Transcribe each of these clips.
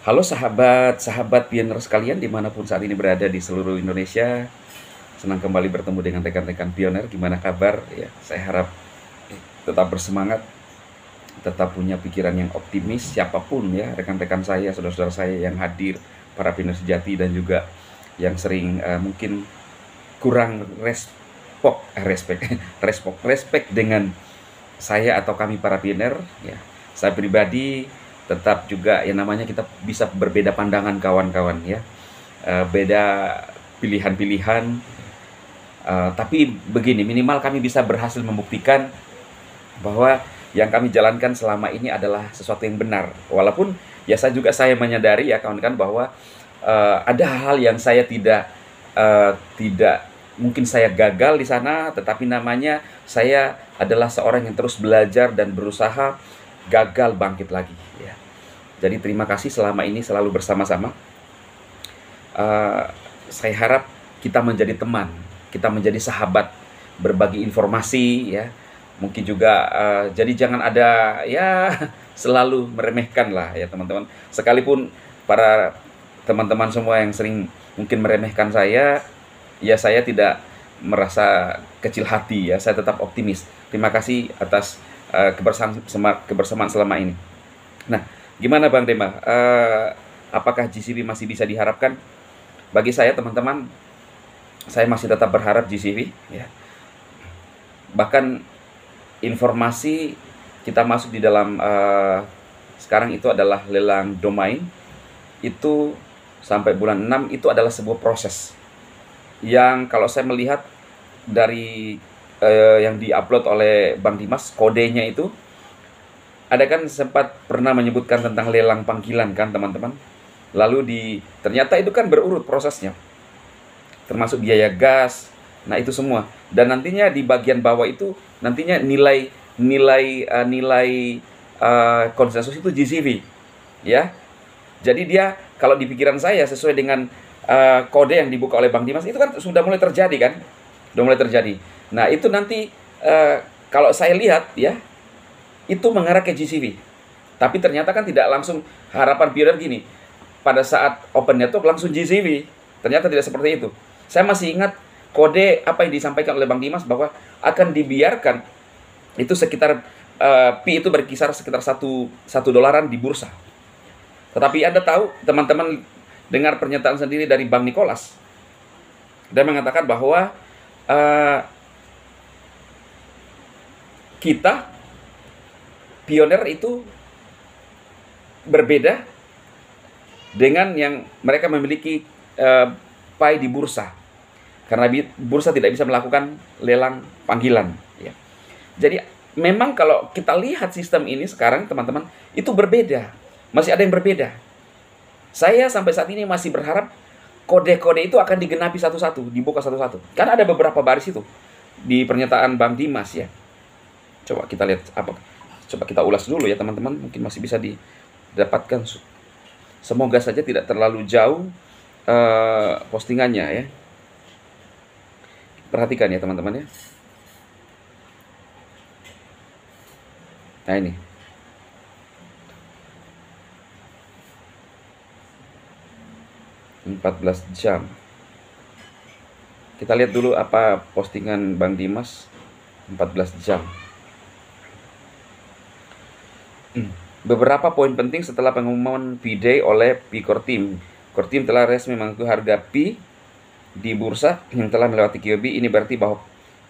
Halo sahabat-sahabat pioner sekalian dimanapun saat ini berada di seluruh Indonesia. Senang kembali bertemu dengan rekan-rekan pioner. Gimana kabar? Ya, saya harap tetap bersemangat, tetap punya pikiran yang optimis. Siapapun ya, rekan-rekan saya, saudara-saudara saya yang hadir, para pioner sejati dan juga yang sering mungkin kurang respect dengan saya atau kami para pioner. Ya, saya pribadi tetap juga yang namanya kita bisa berbeda pandangan kawan-kawan ya, beda pilihan-pilihan, tapi begini, minimal kami bisa berhasil membuktikan bahwa yang kami jalankan selama ini adalah sesuatu yang benar. Walaupun ya saya menyadari ya kawan-kawan bahwa ada hal yang saya tidak mungkin saya gagal di sana, tetapi namanya saya adalah seorang yang terus belajar dan berusaha gagal bangkit lagi ya. Jadi terima kasih selama ini selalu bersama-sama. Saya harap kita menjadi teman, kita menjadi sahabat, berbagi informasi ya. Mungkin juga jadi jangan ada ya selalu meremehkan lah ya teman-teman. Sekalipun para teman-teman semua yang sering mungkin meremehkan saya, ya saya tidak merasa kecil hati ya, saya tetap optimis. Terima kasih atas kebersamaan selama ini. Nah, gimana Bang Dema? Apakah GCV masih bisa diharapkan? Bagi saya teman-teman, saya masih tetap berharap GCV ya. Bahkan informasi kita masuk di dalam sekarang itu adalah lelang domain, itu sampai bulan 6 itu adalah sebuah proses yang kalau saya melihat dari yang diupload oleh Bang Dimas, kodenya itu ada kan sempat pernah menyebutkan tentang lelang panggilan kan teman-teman. Lalu ternyata itu kan berurut prosesnya, termasuk biaya gas, nah itu semua. Dan nantinya di bagian bawah itu nantinya nilai konsensus itu GCV ya. Jadi dia kalau di pikiran saya sesuai dengan kode yang dibuka oleh Bang Dimas itu kan sudah mulai terjadi kan, sudah mulai terjadi. Nah itu nanti kalau saya lihat ya itu mengarah ke GCV. Tapi ternyata kan tidak langsung, harapan pioner gini, pada saat open network langsung GCV. Ternyata tidak seperti itu. Saya masih ingat kode apa yang disampaikan oleh Bang Dimas bahwa akan dibiarkan itu sekitar Pi itu berkisar sekitar $1 di bursa. Tetapi Anda tahu, teman-teman dengar pernyataan sendiri dari Bang Nicholas. Dia mengatakan bahwa kita pioner itu berbeda dengan yang mereka memiliki Pi di bursa, karena bursa tidak bisa melakukan lelang panggilan ya. Jadi memang kalau kita lihat sistem ini sekarang teman-teman itu berbeda, masih ada yang berbeda. Saya sampai saat ini masih berharap kode-kode itu akan digenapi satu-satu, dibuka satu-satu. Karena ada beberapa baris itu di pernyataan Bang Dimas ya. Coba kita lihat apa. Coba kita ulas dulu ya teman-teman, mungkin masih bisa didapatkan. Semoga saja tidak terlalu jauh postingannya ya. Perhatikan ya teman-teman ya. Nah ini. (14 jam). Kita lihat dulu apa postingan Bang Dimas 14 jam. Beberapa poin penting setelah pengumuman P-Day oleh Pi Core Team. Core Team telah resmi mengaku harga Pi di bursa yang telah melewati QB. Ini berarti bahwa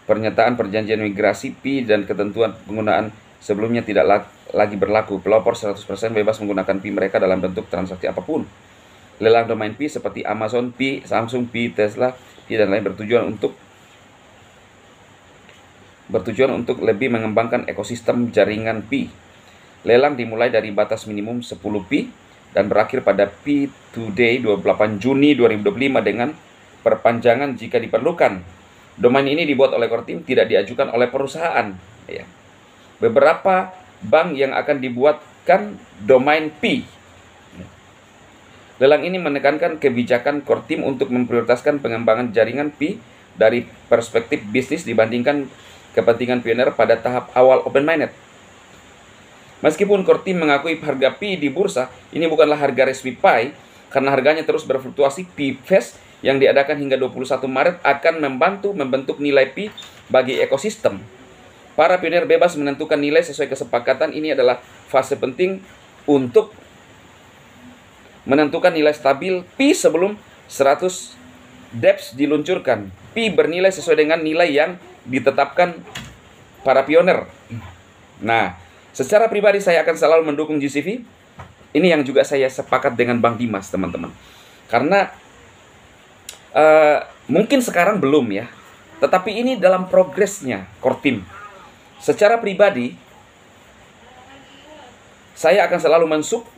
pernyataan perjanjian migrasi Pi dan ketentuan penggunaan sebelumnya tidak lagi berlaku. Pelopor 100% bebas menggunakan Pi mereka dalam bentuk transaksi apapun. Lelang domain Pi seperti Amazon Pi, Samsung Pi, Tesla Pi dan lain bertujuan untuk lebih mengembangkan ekosistem jaringan Pi. Lelang dimulai dari batas minimum 10 Pi dan berakhir pada Pi Today 28 Juni 2025 dengan perpanjangan jika diperlukan. Domain ini dibuat oleh Core Team, tidak diajukan oleh perusahaan ya. Beberapa bank yang akan dibuatkan domain Pi. Lelang ini menekankan kebijakan Core Team untuk memprioritaskan pengembangan jaringan Pi dari perspektif bisnis dibandingkan kepentingan pioner pada tahap awal open mainnet. Meskipun core team mengakui harga Pi di bursa ini bukanlah harga resmi Pi, karena harganya terus berfluktuasi, Pi Fest yang diadakan hingga 21 Maret akan membantu membentuk nilai Pi bagi ekosistem. Para pioner bebas menentukan nilai sesuai kesepakatan. Ini adalah fase penting untuk menentukan nilai stabil Pi sebelum 100 DEPS diluncurkan. Pi bernilai sesuai dengan nilai yang ditetapkan para pioner. Nah, secara pribadi saya akan selalu mendukung GCV. Ini yang juga saya sepakat dengan Bang Dimas, teman-teman. Karena mungkin sekarang belum ya, tetapi ini dalam progresnya core team. Secara pribadi, saya akan selalu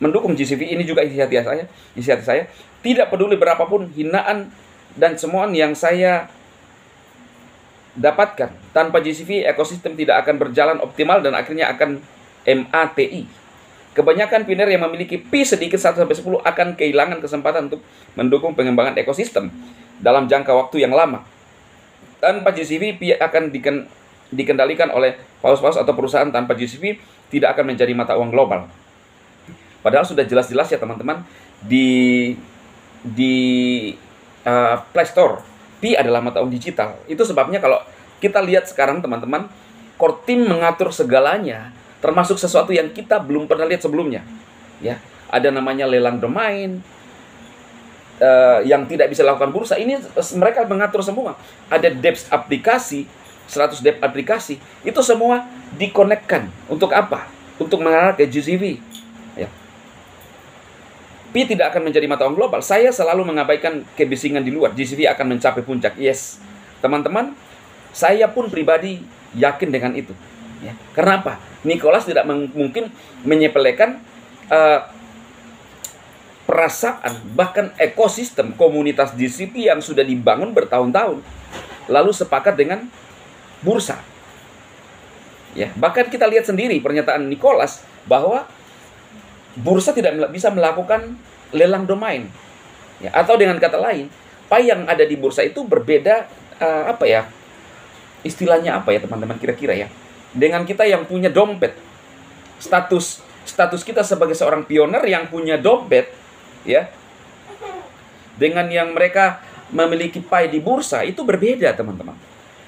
mendukung GCV. Ini juga inisiatif saya. Tidak peduli berapapun hinaan dan semuaan yang saya dapatkan. Tanpa GCV, ekosistem tidak akan berjalan optimal dan akhirnya akan MATI. Kebanyakan pioner yang memiliki Pi sedikit 1-10 akan kehilangan kesempatan untuk mendukung pengembangan ekosistem dalam jangka waktu yang lama. Tanpa GCV, Pi akan dikendalikan oleh paus-paus atau perusahaan. Tanpa GCV tidak akan menjadi mata uang global. Padahal sudah jelas-jelas ya teman-teman, di Play Store Pi adalah mata uang digital. Itu sebabnya kalau kita lihat sekarang teman-teman, core team mengatur segalanya, termasuk sesuatu yang kita belum pernah lihat sebelumnya. Ya, ada namanya lelang domain yang tidak bisa lakukan bursa. Ini mereka mengatur semua. Ada DEPS aplikasi, 100 DEPS aplikasi, itu semua dikonekkan. Untuk apa? Untuk mengarah ke GCV. Ya. Pi tidak akan menjadi mata uang global. Saya selalu mengabaikan kebisingan di luar. GCV akan mencapai puncak. Yes, teman-teman, saya pun pribadi yakin dengan itu. Ya. Karena apa? Nicholas tidak mungkin menyepelekan perasaan, bahkan ekosistem komunitas GCV yang sudah dibangun bertahun-tahun, lalu sepakat dengan bursa. Ya, bahkan kita lihat sendiri pernyataan Nicholas bahwa bursa tidak bisa melakukan lelang domain. Ya, atau dengan kata lain, Pi yang ada di bursa itu berbeda, apa ya? Istilahnya apa ya teman-teman kira-kira ya? Dengan kita yang punya dompet. Status kita sebagai seorang pioner yang punya dompet, ya, dengan yang mereka memiliki Pi di bursa itu berbeda, teman-teman.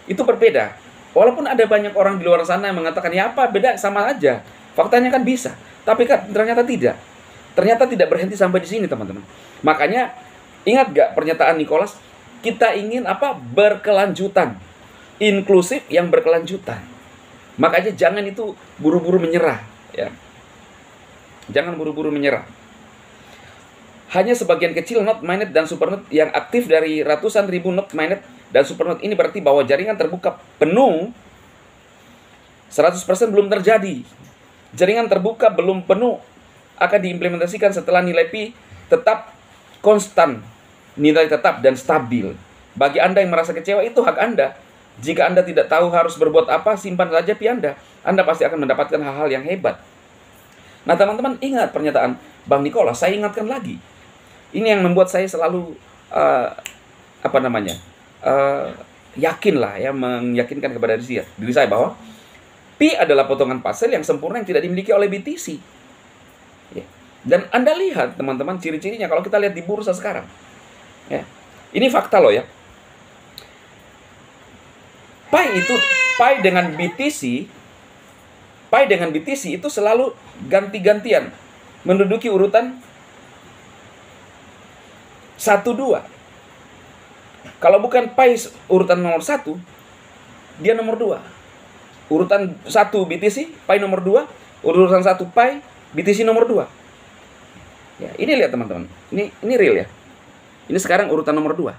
Itu berbeda. Walaupun ada banyak orang di luar sana yang mengatakan, ya apa beda, sama aja. Faktanya kan bisa. Tapi kan ternyata tidak. Ternyata tidak berhenti sampai di sini, teman-teman. Makanya ingat gak pernyataan Nicholas? Kita ingin apa? Berkelanjutan. Inklusif yang berkelanjutan. Makanya jangan itu buru-buru menyerah, ya. Jangan buru-buru menyerah. Hanya sebagian kecil node mainnet dan supernode yang aktif dari ratusan ribu node mainnet dan supernode ini berarti bahwa jaringan terbuka penuh 100% belum terjadi. Jaringan terbuka belum penuh akan diimplementasikan setelah nilai Pi tetap konstan, nilai tetap dan stabil. Bagi Anda yang merasa kecewa, itu hak Anda. Jika Anda tidak tahu harus berbuat apa, simpan saja Pi Anda. Anda pasti akan mendapatkan hal-hal yang hebat. Nah teman-teman, ingat pernyataan Bang Nicholas, saya ingatkan lagi. Ini yang membuat saya selalu yakin lah ya, meyakinkan kepada diri saya bahwa Pi adalah potongan puzzle yang sempurna yang tidak dimiliki oleh BTC. Ya. Dan Anda lihat teman-teman ciri-cirinya kalau kita lihat di bursa sekarang. Ya. Ini fakta loh ya. Pi dengan BTC itu selalu ganti-gantian menduduki urutan 1-2. Kalau bukan Pi urutan nomor 1, dia nomor 2. Urutan 1 BTC, Pi nomor 2. Urutan 1 Pi, BTC nomor 2. Ya, ini lihat teman-teman. Ini real ya. Ini sekarang urutan nomor 2.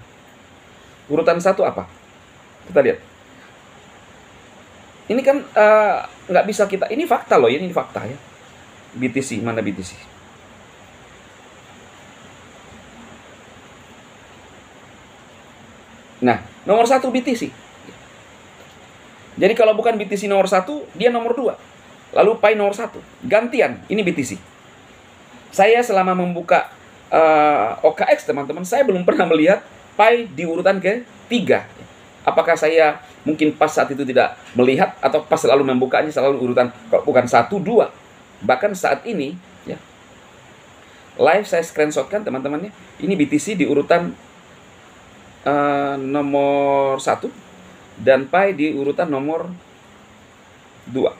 Urutan 1 apa? Kita lihat. Ini kan nggak bisa kita. Ini fakta loh, ini fakta ya. BTC, mana BTC? Nah, nomor 1 BTC. Jadi kalau bukan BTC nomor 1, dia nomor 2. Lalu Pi nomor 1. Gantian, ini BTC. Saya selama membuka OKX, teman-teman, saya belum pernah melihat Pi di urutan ke-3. Apakah saya mungkin pas saat itu tidak melihat, atau pas selalu membukanya selalu urutan, kalau bukan 1, 2. Bahkan saat ini, ya, live saya screenshotkan teman-teman ya. Ini BTC di urutan nomor 1 dan Pi di urutan nomor 2.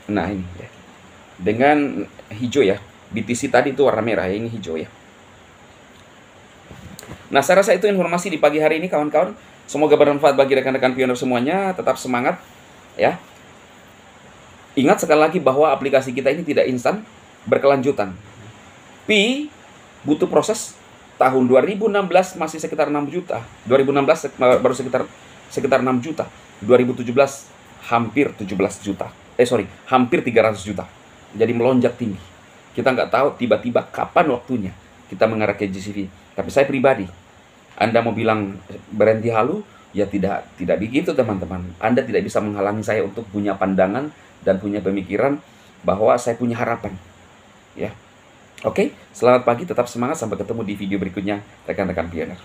Nah ini ya, dengan hijau ya, BTC tadi itu warna merah ya, ini hijau ya. Nah saya rasa itu informasi di pagi hari ini kawan-kawan. Semoga bermanfaat bagi rekan-rekan pioner semuanya. Tetap semangat ya. Ingat sekali lagi bahwa aplikasi kita ini tidak instan, berkelanjutan. Pi butuh proses. Tahun 2016 masih sekitar 6 juta. 2016 baru sekitar 6 juta. 2017 hampir 17 juta. Hampir 300 juta. Jadi melonjak tinggi. Kita nggak tahu tiba-tiba kapan waktunya kita mengarah ke GCV. Tapi saya pribadi, Anda mau bilang berhenti halu, ya tidak begitu teman-teman. Anda tidak bisa menghalangi saya untuk punya pandangan dan punya pemikiran bahwa saya punya harapan. Ya. Oke, selamat pagi, tetap semangat, sampai ketemu di video berikutnya rekan-rekan pioner.